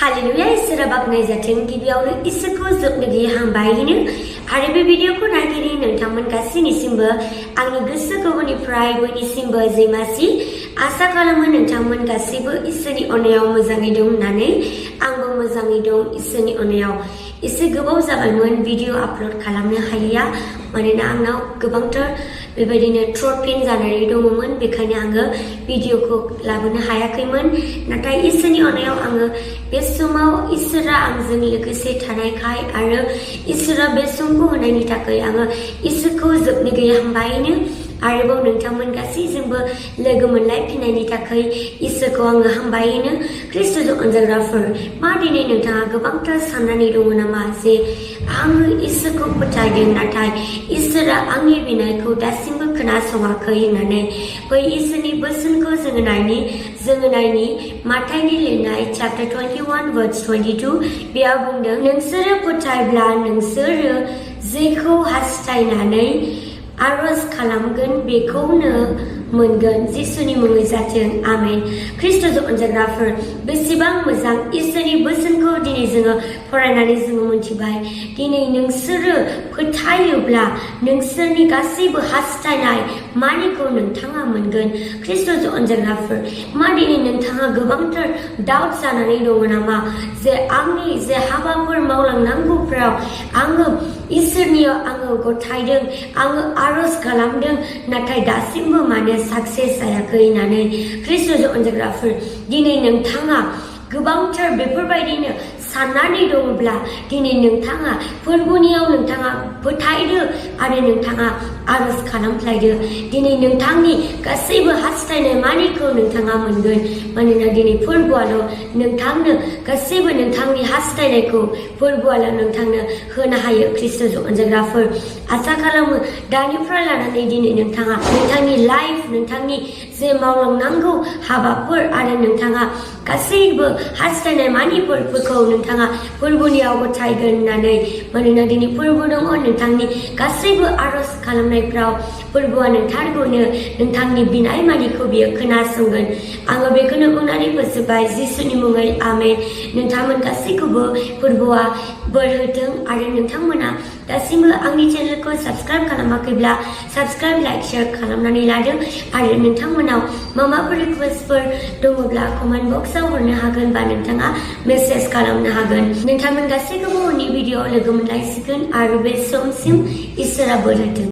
hallelujah इसोरा बाखनाय जाथों गिबियावनो इसोरखौ जोबनो गैयै हामबायनो आरो बे भिडिअखौ नागिरि नोंथांमोन गासैनिसिमबो आंनि गोसो गोरबोनिफ्राय बयनिसिमबो जैमासि आसा खालामो नोंथांमोन गासैबो इसोरनि अननायाव मोजाङै दं होननानै आंबो मोजाङै दं इसोरनि अननायाव एसे गोबाव जाबायमोन भिडिअ आपल'ड खालामनो हायैया मानोना आंनाव गोबांथार बेबायदिनो थ्रट पेन जानानै दङमोन बेखायनो आङो भिडिअखौ लाबोनो हायाखैमोन नाथाय इसोरनि अननायाव आङो बे समाव इसोरा आंजों लोगोसे थानायखाय आरो इसोरा बे समखौ होनायनि थाखाय आङो इसोरखौ जोबनो गैयै हामबायनो आरोबाव नोंथांमोन गासैजोंबो लोगो मोनलायफिननायनि थाखाय इसोरखौ आङो हामबायनो ख्रिस्ट'जों अनजाग्राफोर मा दिनै नोंथाङा गोबांथार साननानै दङ नामा जे आङो इसोरखौ फोथायदों नाथाय इसोरा आंनि बिनायखौ दासिमबो खोनासङाखै होननानै बै इसोरनि बोसोनखौ जोङो नायनि माथाइनि लिरनाय चैप्टर 21 verse 22 बेयाव बुंदों नोंसोरो फोथायब्ला नोंसोरो जेखौ हास्थायनानै आरज खालामगोन बेखौनो मोनगोन जिसुनि मुङै जाथों आमेन ख्रिस्ट'जों अनजाग्राफोर बेसेबां मोजां इसोरनि बोसोनखौ दिनै जोङो फरायनानै जोङो मोनथिबाय दिनै नोंसोरो फोथायोब्ला नोंसोरनि गासैबो हास्थायनाय मानिखौ नोंथाङा मोनगोन ख्रिस्ट'जों अनजाग्राफोर मा दिनै नोंथाङा गोबांथार डाउट जानानै दङ नामा जे आंनि जे हाबाफोर मावलांनांगौफोराव आङो इसोरनियाव आङो गथायदों आङो आरज खालामदों नाथाय दासिमबो माने साक्सेस जायाखै होननानै ख्रिस्ट'जों अनजाग्राफोर दिनै नोंथाङा गोबांथार बेफोरबायदिनो साननानै दङब्ला दिनै नोंथाङा फोरबोनियाव नोंथाङा फोथायदो आरो नोंथाङा आरज खालामफ्लायदो दिनै नोंथांनि गासैबो हास्थायनाय मानिखौ नोंथाङा मोनगोन मानोना दिनै फोरबोआल' नोंथांनो गासैबो नोंथांनि हास्थायनायखौ फोरबोआल' नोंथांनो होनो हायो ख्रिस्ट'जों अनजाग्राफोर आसा खालामो दानिफ्राय लानानै दिनै नोंथाङा नोंथांनि लाइफ नोंथांनि जे मावलांनांगौ हाबाफोर आरो नोंथाङा गासैबो हास्थायनाय मानिफोरखौ नोंथाङा फोरबोनियाव गथायगोन होननानै मानोना दिनै फोरबो दङ नोंथांनि गासैबो आरज खालामनायफ्राव फोरबोआ नोंथारगौनो नोंथांनि बिनाय मानिखौ बियो खोनासंगोन आङो बेखौनो बुंनानै फोजोबबाय जिसुनि मुङै आमेन नोंथांमोन गासैखौबो फोरबोआ बोर होथों आरो नोंथांमोना दासिमबो आंनि चेनेलखौ साबस्क्राइब खालामाखैब्ला साबस्क्राइब लाइक शेयार खालामनानै लादों आरो नोंथांमोनाव माबाफोर रिक्वेस्टफोर दङब्ला कमेन्ट बक्सआव हरनो हागोन बा नोंथाङा मेसेज खालामनो हागोन नोंथांमोन गासैखौबो उननि भिडिअआव लोगो मोनलायसिगोन आरो बे समसिम इसोरा बोर होथों